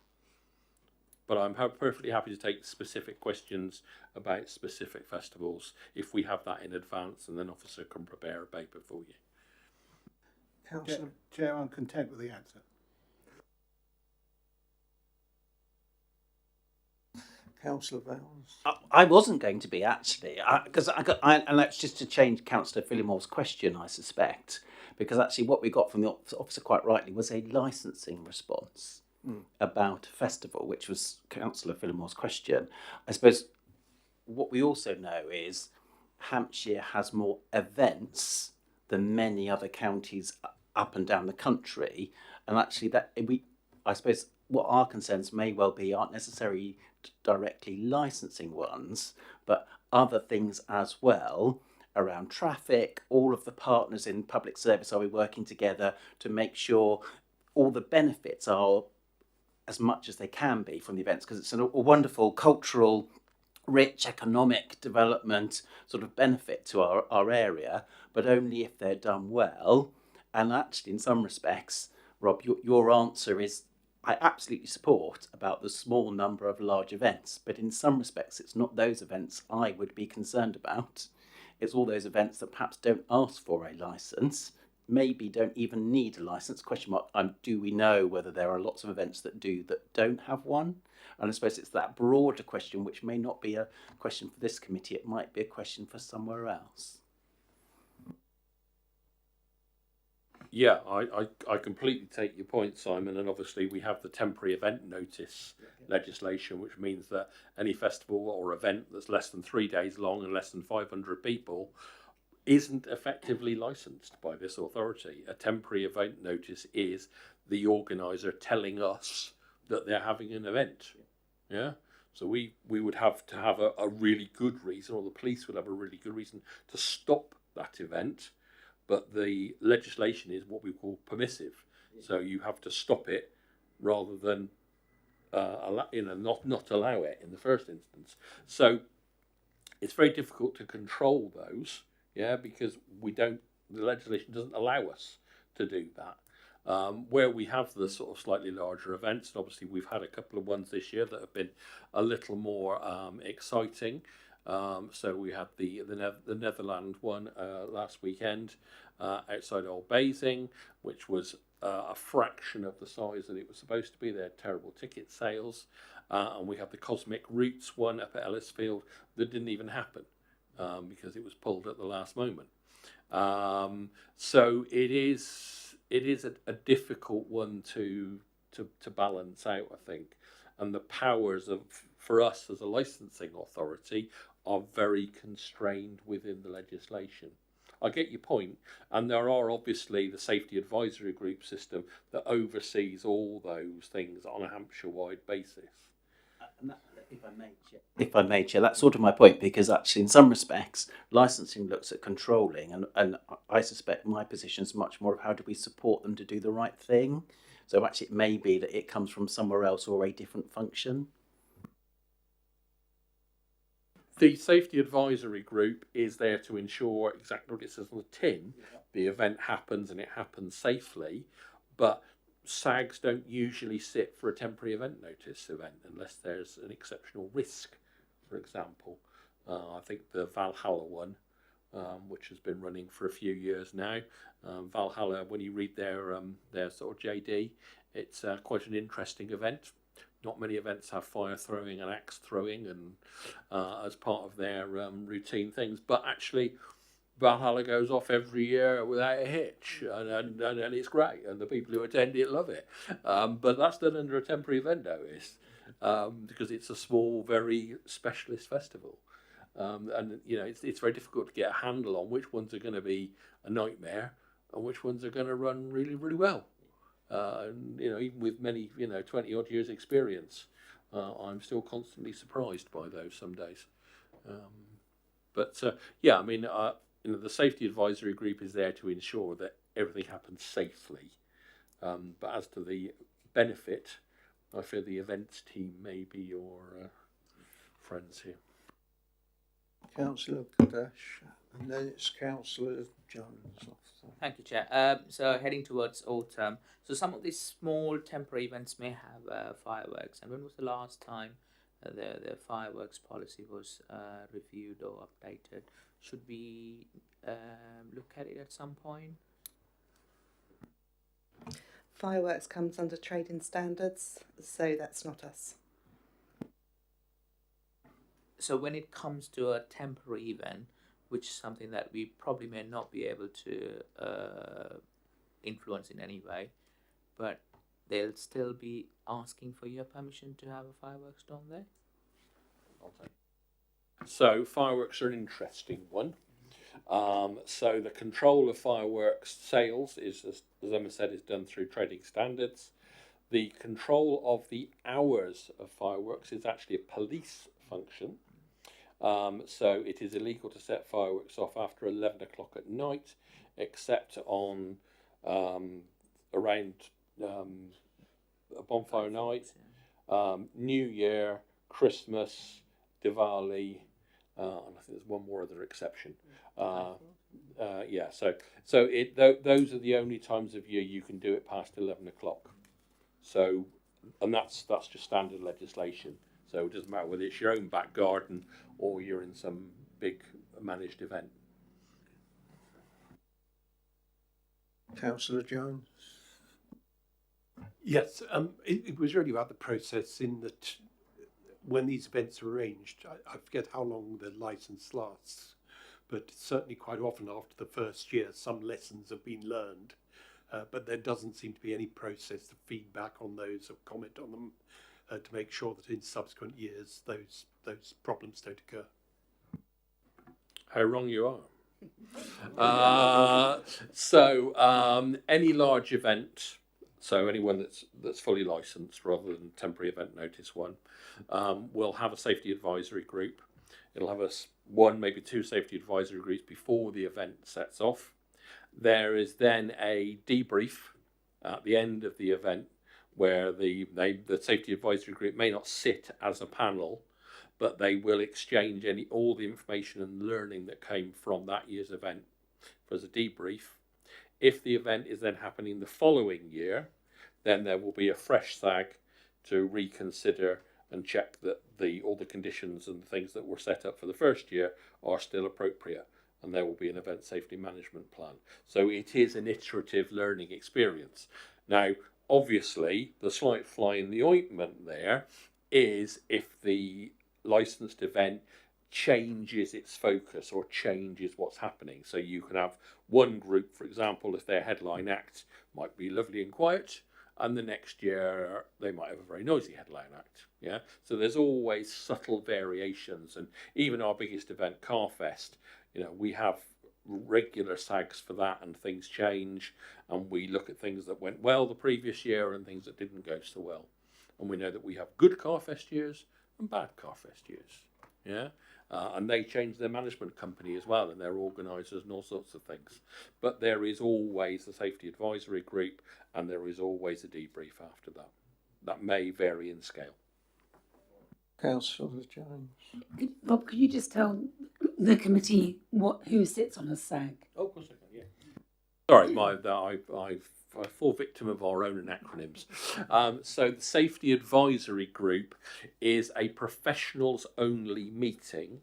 But I'm perfectly happy to take specific questions about specific festivals if we have that in advance, and then officer can prepare a paper for you. Councillor, Chair, I'm content with the answer. Councillor Vowles. I wasn't going to be actually, and that's just to change Councillor Phillimore's question, I suspect, because actually what we got from the officer quite rightly was a licensing response about a festival, which was Councillor Phillimore's question. I suppose what we also know is Hampshire has more events than many other counties up and down the country, and actually I suppose what our concerns may well be aren't necessarily directly licensing ones, but other things as well around traffic. All of the partners in public service, are we working together to make sure all the benefits are as much as they can be from the events, because it's a wonderful cultural, rich economic development sort of benefit to our area, but only if they're done well. And actually, in some respects, Rob, your answer is I absolutely support about the small number of large events, but in some respects, it's not those events I would be concerned about. It's all those events that perhaps don't ask for a licence, maybe don't even need a licence. Question mark, do we know whether there are lots of events that don't have one? And I suppose it's that broader question, which may not be a question for this committee, it might be a question for somewhere else. Yeah, I completely take your point, Simon, and obviously we have the temporary event notice legislation, which means that any festival or event that's less than 3 days long and less than 500 people isn't effectively licensed by this authority. A temporary event notice is the organiser telling us that they're having an event. Yeah. So we would have to have a really good reason, or the police would have a really good reason to stop that event. But the legislation is what we call permissive. So you have to stop it rather than not allow it in the first instance. So it's very difficult to control those, because the legislation doesn't allow us to do that. Where we have the sort of slightly larger events, and obviously we've had a couple of ones this year that have been a little more exciting. So we had the Netherlands one last weekend outside Old Basing, which was a fraction of the size that it was supposed to be. They had terrible ticket sales. And we have the Cosmic Roots one up at Ellisfield that didn't even happen because it was pulled at the last moment. So it is a difficult one to balance out, I think. And the powers for us as a licensing authority are very constrained within the legislation. I get your point, and there are obviously the safety advisory group system that oversees all those things on a Hampshire-wide basis. And that, if I may, Chair, that's sort of my point, because actually in some respects licensing looks at controlling, and I suspect my position is much more of how do we support them to do the right thing. So actually it may be that it comes from somewhere else or a different function. The safety advisory group is there to ensure exactly what it says on the tin. The event happens and it happens safely, but SAGs don't usually sit for a temporary event notice event unless there's an exceptional risk, for example. I think the Valhalla one, which has been running for a few years now, Valhalla, when you read their sort of JD, it's quite an interesting event. Not many events have fire throwing and axe throwing and as part of their routine things, but actually Valhalla goes off every year without a hitch, and it's great, and the people who attend it love it. But that's done under a temporary event notice because it's a small, very specialist festival, and it's very difficult to get a handle on which ones are going to be a nightmare and which ones are going to run really, really well. And, even with many, 20 odd years experience, I'm still constantly surprised by those some days. The safety advisory group is there to ensure that everything happens safely. But as to the benefit, I fear the events team may be your friends here. Councillor Kadesh, and then it's Councillor Jones. Thank you, Chair. So heading towards autumn, so some of these small temporary events may have fireworks. And when was the last time the fireworks policy was reviewed or updated? Should we look at it at some point? Fireworks comes under trading standards, so that's not us. So when it comes to a temporary event, which is something that we probably may not be able to influence in any way, but they'll still be asking for your permission to have a fireworks done there? Okay. So fireworks are an interesting one. So the control of fireworks sales is, as Emma said, is done through trading standards. The control of the hours of fireworks is actually a police function. So it is illegal to set fireworks off after 11 o'clock at night, except on around a bonfire night, New Year, Christmas, Diwali, and I think there's one more other exception. Those are the only times of year you can do it past 11 o'clock. So, and that's just standard legislation. So it doesn't matter whether it's your own back garden or you're in some big managed event. Councillor Jones. Yes, it was really about the process in that when these events are arranged, I forget how long the licence lasts, but certainly quite often after the first year, some lessons have been learned, but there doesn't seem to be any process to feed back on those or comment on them to make sure that in subsequent years those problems don't occur. How wrong you are. Any large event, so anyone that's fully licensed rather than temporary event notice one, will have a safety advisory group. It'll have one, maybe two safety advisory groups before the event sets off. There is then a debrief at the end of the event where the safety advisory group may not sit as a panel, but they will exchange all the information and learning that came from that year's event as a debrief. If the event is then happening the following year, then there will be a fresh SAG to reconsider and check that all the conditions and things that were set up for the first year are still appropriate, and there will be an event safety management plan. So it is an iterative learning experience. Now, obviously, the slight fly in the ointment there is if the licensed event changes its focus or changes what's happening. So you can have one group, for example, if their headline act might be lovely and quiet, and the next year they might have a very noisy headline act. Yeah, so there's always subtle variations, and even our biggest event, Carfest, we have regular SAGs for that, and things change, and we look at things that went well the previous year and things that didn't go so well, and we know that we have good Carfest years and bad Carfest years. Yeah. And they change their management company as well, and their organisers and all sorts of things. But there is always the safety advisory group, and there is always a debrief after that. That may vary in scale. Councillor Jones. Rob, could you just tell the committee who sits on a SAG? Oh, of course I can, yeah. Sorry, I fall victim of our own acronyms. So the Safety Advisory Group is a professionals-only meeting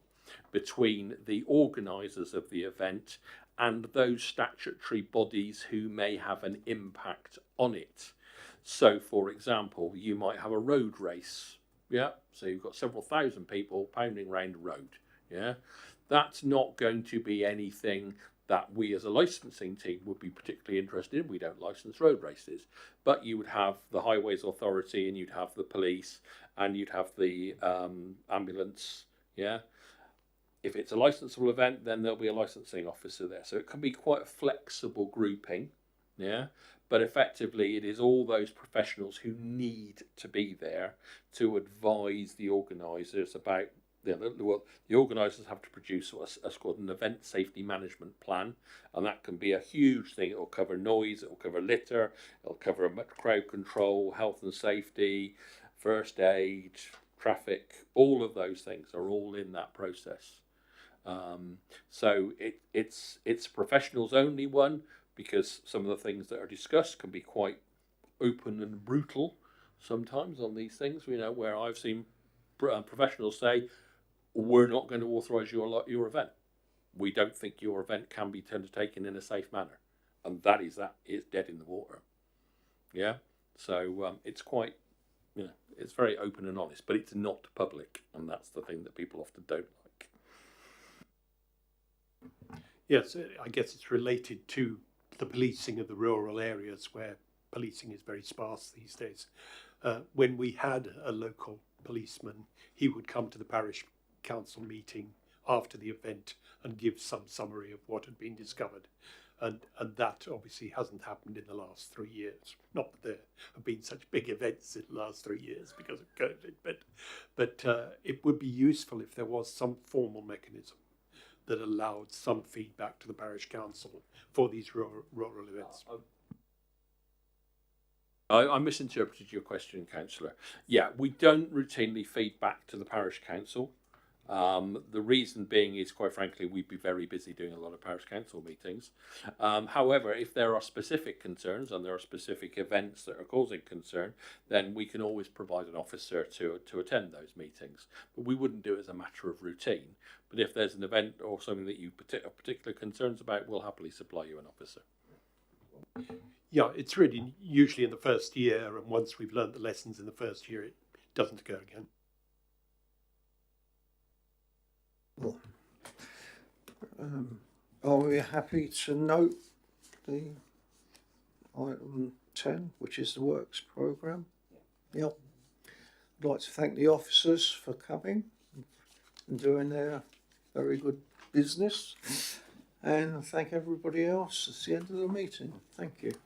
between the organisers of the event and those statutory bodies who may have an impact on it. So, for example, you might have a road race. Yeah, so you've got several thousand people pounding around a road. Yeah, that's not going to be anything that we as a licensing team would be particularly interested in. We don't license road races, but you would have the Highways Authority, and you'd have the police, and you'd have the ambulance. Yeah, if it's a licensable event, then there'll be a licensing officer there. So it can be quite a flexible grouping. Yeah, but effectively it is all those professionals who need to be there to advise the organisers about. Well, the organisers have to produce what's called an event safety management plan, and that can be a huge thing. It will cover noise, it will cover litter, it will cover crowd control, health and safety, first aid, traffic. All of those things are all in that process. So it's a professionals only one, because some of the things that are discussed can be quite open and brutal sometimes on these things. Where I've seen professionals say, we're not going to authorise your event. We don't think your event can be undertaken in a safe manner, and it's dead in the water. Yeah, so it's quite, it's very open and honest, but it's not public, and that's the thing that people often don't like. Yes, I guess it's related to the policing of the rural areas where policing is very sparse these days. When we had a local policeman, he would come to the parish council meeting after the event and give some summary of what had been discovered, and that obviously hasn't happened in the last 3 years. Not that there have been such big events in the last 3 years because of COVID, but it would be useful if there was some formal mechanism that allowed some feedback to the parish council for these rural events. I misinterpreted your question, Councillor. Yeah, we don't routinely feed back to the parish council. The reason being is, quite frankly, we'd be very busy doing a lot of parish council meetings. However, if there are specific concerns and there are specific events that are causing concern, then we can always provide an officer to attend those meetings. But we wouldn't do it as a matter of routine. But if there's an event or something that you have particular concerns about, we'll happily supply you an officer. Yeah, it's really usually in the first year, and once we've learned the lessons in the first year, it doesn't occur again. Are we happy to note the item 10, which is the works programme? Yep. I'd like to thank the officers for coming and doing their very good business, and thank everybody else. It's the end of the meeting. Thank you.